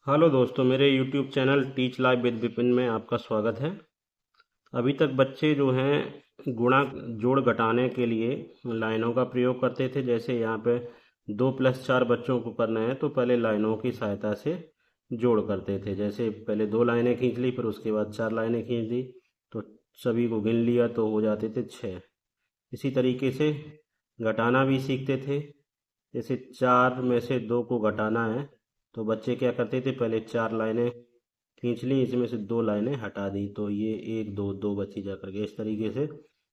Hello दोस्तों, मेरे YouTube channel teach live with Vipin में आपका स्वागत है। अभी तक बच्चे जो हैं गुणा जोड़ घटाने के लिए लाइनों का प्रयोग करते थे। जैसे यहाँ पे 2+4 बच्चों को करना है तो पहले लाइनों की सहायता से जोड़ करते थे। जैसे पहले 2 लाइनें खींच ली, फिर उसके बाद 4 लाइनें खींच दी, तो सभी को गिन लिया तो हो जाते थे 6। इसी तरीके से घटाना भी सीखते थे। जैसे 4 में से 2 को घटाना है तो बच्चे क्या करते थे, पहले 4 लाइनें खींच ली, इसमें से 2 लाइनें हटा दी, तो ये 1 2 2 बची जा करके इस तरीके से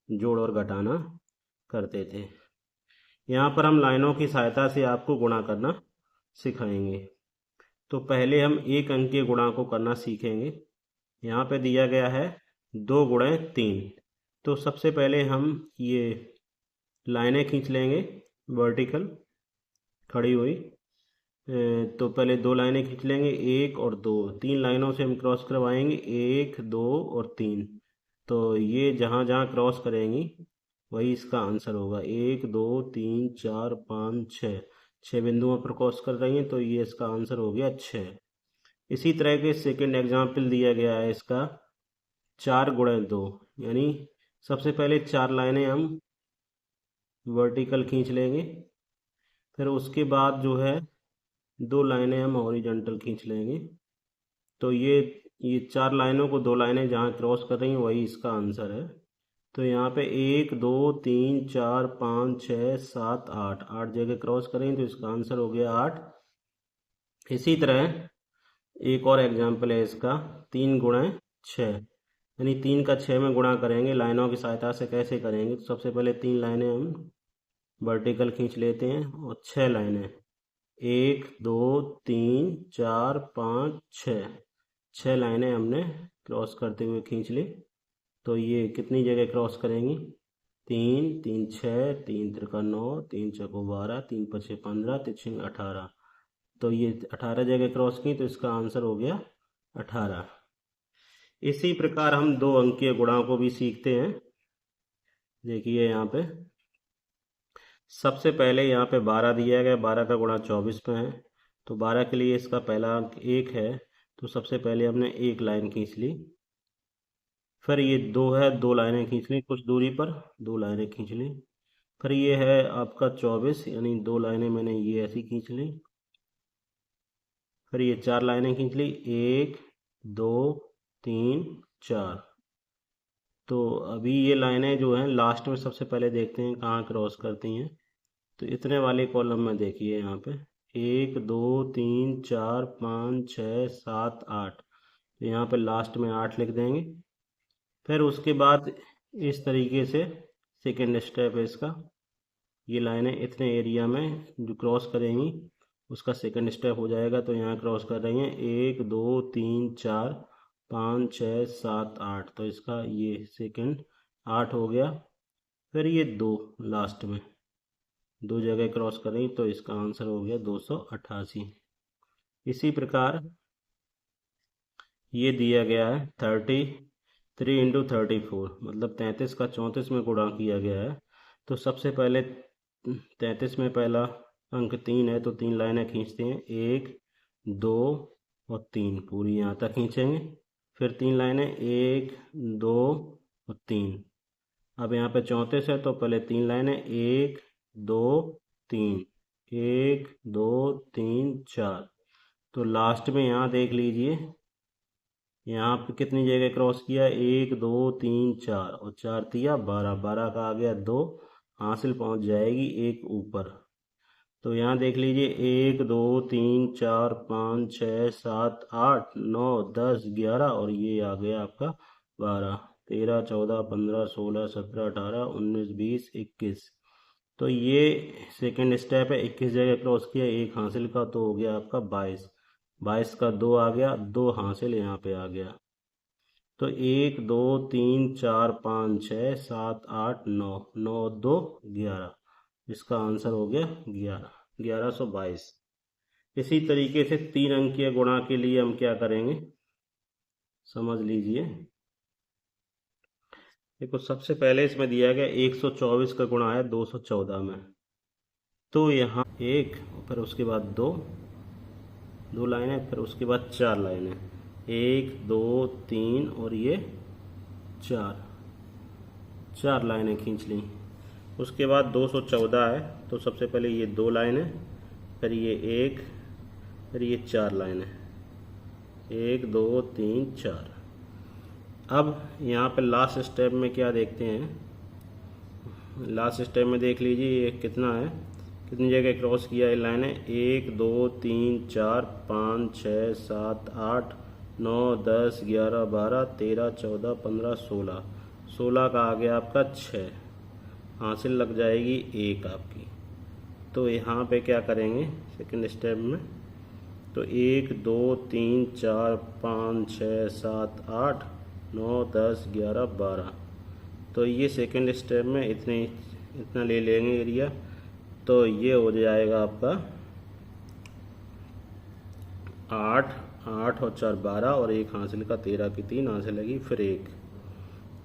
जोड़ और घटाना करते थे। यहाँ पर हम लाइनों की सहायता से आपको गुणा करना सिखाएंगे। तो पहले हम एक अंक के गुणा को करना सीखेंगे। यहाँ पे दिया गया है 2 गुणे 3। तो सबसे पहले हम ये लाइनें खींच लेंगे वर्टिकल खड़ी हुई। तो पहले 2 लाइनें खींच लेंगे, 1 और 2, 3 लाइनों से हम क्रॉस करवाएंगे, 1 2 और 3। तो ये जहाँ जहाँ क्रॉस करेंगी वही इसका आंसर होगा। 1 2 3 4 5 6, 6 बिंदुओं पर क्रॉस कर रही हैं तो ये इसका आंसर हो गया 6। इसी तरह के सेकंड एग्जाम्पल दिया गया है इसका 4 गुणे 2, यानी सबसे पहले 4 लाइनें हम वर्टिकल खींच लेंगे, फिर उसके बाद जो है 2 लाइनें हम हॉरिजॉन्टल खींच लेंगे। तो ये 4 लाइनों को 2 लाइनें जहाँ क्रॉस कर रही हैं वही इसका आंसर है। तो यहाँ पे 1 2 3 4 5 6 7 8, 8 जगह क्रॉस करेंगे तो इसका आंसर हो गया 8। इसी तरह एक और एग्जाम्पल है इसका 3 गुणे 6, यानी 3 का 6 में गुणा करेंगे। लाइनों की सहायता से कैसे करेंगे, तो सबसे पहले 3 लाइनें हम वर्टिकल खींच लेते हैं और 6 लाइनें, 1 2 3 4 5 6, 6 लाइनें हमने क्रॉस करते हुए खींच ली। तो ये कितनी जगह क्रॉस करेंगी, 3 3 6, 3 त्रिका 9, 3 चौको 12, 3 पचे 15, 3 छः 18। तो ये 18 जगह क्रॉस की तो इसका आंसर हो गया 18। इसी प्रकार हम 2 अंकीय गुणा को भी सीखते हैं। देखिए यहाँ पे सबसे पहले यहाँ पे 12 दिया गया, 12 का गुणा 24 पे है, तो 12 के लिए इसका पहला अंक 1 है, तो सबसे पहले हमने 1 लाइन खींच ली। फिर ये 2 है, 2 लाइनें खींच ली कुछ दूरी पर, 2 लाइनें खींच ली। फिर ये है आपका 24, यानी 2 लाइनें मैंने ये ऐसी खींच ली। फिर ये 4 लाइनें खींच ली, 1 2 3 4। तो अभी ये लाइनें जो हैं लास्ट में सबसे पहले देखते हैं कहाँ क्रॉस करती हैं। तो इतने वाले कॉलम में देखिए यहाँ पे 1 2 3 4 5 6 7 8, तो यहाँ पे लास्ट में 8 लिख देंगे। फिर उसके बाद इस तरीके से सेकेंड स्टेप है इसका, ये लाइनें इतने एरिया में जो क्रॉस करेंगी उसका सेकंड स्टेप हो जाएगा। तो यहाँ क्रॉस कर रही हैं 1 2 3 4 5 6 7 8, तो इसका ये सेकंड 8 हो गया। फिर ये 2 लास्ट में 2 जगह क्रॉस कर रही तो इसका आंसर हो गया 288। इसी प्रकार ये दिया गया है 33 इंटू 34, मतलब 33 का 34 में गुणा किया गया है। तो सबसे पहले 33 में पहला अंक 3 है तो 3 लाइनें खींचते हैं, 1 2 और 3, पूरी यहाँ तक खींचेंगे। फिर 3 लाइनें 1 2 और 3। अब यहाँ पे 34 है तो पहले 3 लाइनें 1 2 3, 1 2 3 4। तो लास्ट में यहाँ देख लीजिए, यहाँ पे कितनी जगह क्रॉस किया, 1 2 3 4, और 4 तिया 12, 12 का आ गया 2, हासिल पहुँच जाएगी 1 ऊपर। तो यहाँ देख लीजिए 1 2 3 4 5 6 7 8 9 10 11, और ये आ गया आपका 12 13 14 15 16 17 18 19 20 21। तो ये सेकंड स्टेप है, 21 जगह क्रॉस किया, 1 हासिल का, तो हो गया आपका 22। 22 का 2 आ गया, 2 हासिल यहाँ पे आ गया। तो 1 2 3 4 5 6 7 8 9, 9 2 11, इसका आंसर हो गया 11, 1122। इसी तरीके से 3 अंकीय गुणा के लिए हम क्या करेंगे समझ लीजिए। देखो सबसे पहले इसमें दिया गया 124 का गुणा है 214 में, तो यहाँ 1 फिर उसके बाद 2 2 लाइनें, फिर उसके बाद 4 लाइनें, 1 2 3 और ये 4 लाइनें खींच ली। उसके बाद 214 है तो सबसे पहले ये 2 लाइनें, फिर ये 1, फिर ये 4 लाइनें, 1 2 3 4। अब यहाँ पे लास्ट स्टेप में क्या देखते हैं, लास्ट स्टेप में देख लीजिए ये कितना है, कितनी जगह क्रॉस किया है लाइनें, 1 2 3 4 5 6 7 8 9 10 11 12 13 14 15 16, 16 का आ गया आपका 6, हासिल लग जाएगी 1 आपकी। तो यहाँ पे क्या करेंगे सेकंड स्टेप में, तो 1 2 3 4 5 6 7 8 9 10 11 12, तो ये सेकंड स्टेप में इतना ले लेंगे एरिया, तो ये हो जाएगा आपका 8 8 और 4 12 और 1 हासिल का 13 की 3 हासिल लगी, फिर 1,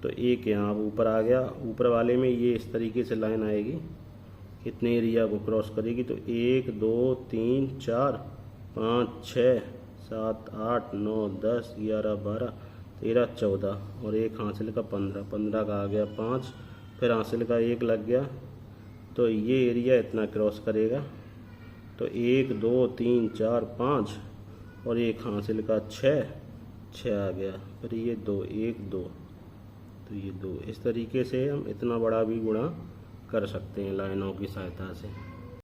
तो 1 यहाँ ऊपर आ गया। ऊपर वाले में ये इस तरीके से लाइन आएगी, इतने एरिया को क्रॉस करेगी, तो 1 2 3 4 5 6 7 8 9 10 11 12 13 14 और 1 हासिल का 15, 15 का आ गया 5, फिर हासिल का 1 लग गया, तो ये एरिया इतना क्रॉस करेगा। तो 1 2 3 4 5 और 1 हासिल का 6 आ गया, फिर ये 2 1 2, तो ये 2। इस तरीके से हम इतना बड़ा भी गुणा कर सकते हैं लाइनों की सहायता से।